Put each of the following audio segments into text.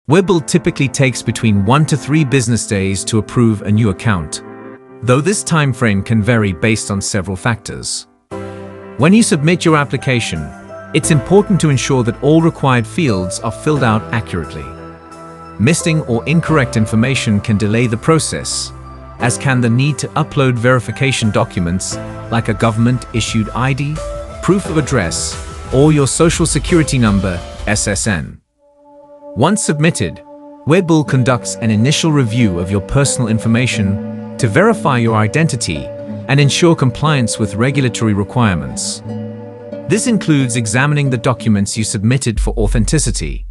Webull typically takes between 1 to 3 business days to approve a new account, though this time frame can vary based on several factors. When you submit your application, it's important to ensure that all required fields are filled out accurately. Missing or incorrect information can delay the process, as can the need to upload verification documents like a government-issued ID, proof of address, or your Social Security number (SSN). Once submitted, Webull conducts an initial review of your personal information to verify your identity and ensure compliance with regulatory requirements. This includes examining the documents you submitted for authenticity.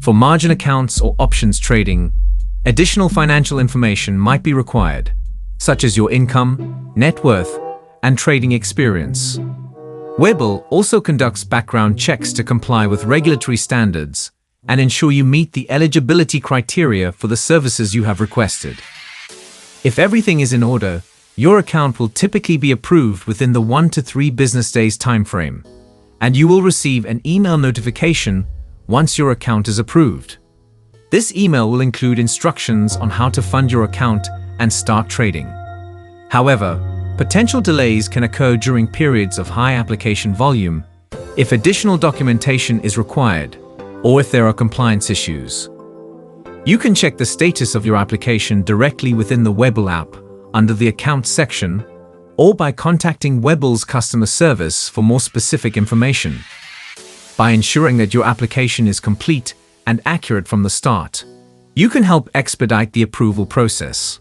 For margin accounts or options trading, additional financial information might be required, such as your income, net worth, and trading experience. Webull also conducts background checks to comply with regulatory standards and ensure you meet the eligibility criteria for the services you have requested. If everything is in order, your account will typically be approved within the 1 to 3 business days timeframe, and you will receive an email notification once your account is approved. This email will include instructions on how to fund your account and start trading. However, potential delays can occur during periods of high application volume, if additional documentation is required, or if there are compliance issues. You can check the status of your application directly within the Webull app under the Accounts section, or by contacting Webull's customer service for more specific information. By ensuring that your application is complete and accurate from the start, you can help expedite the approval process.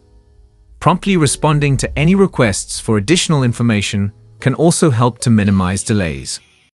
Promptly responding to any requests for additional information can also help to minimize delays.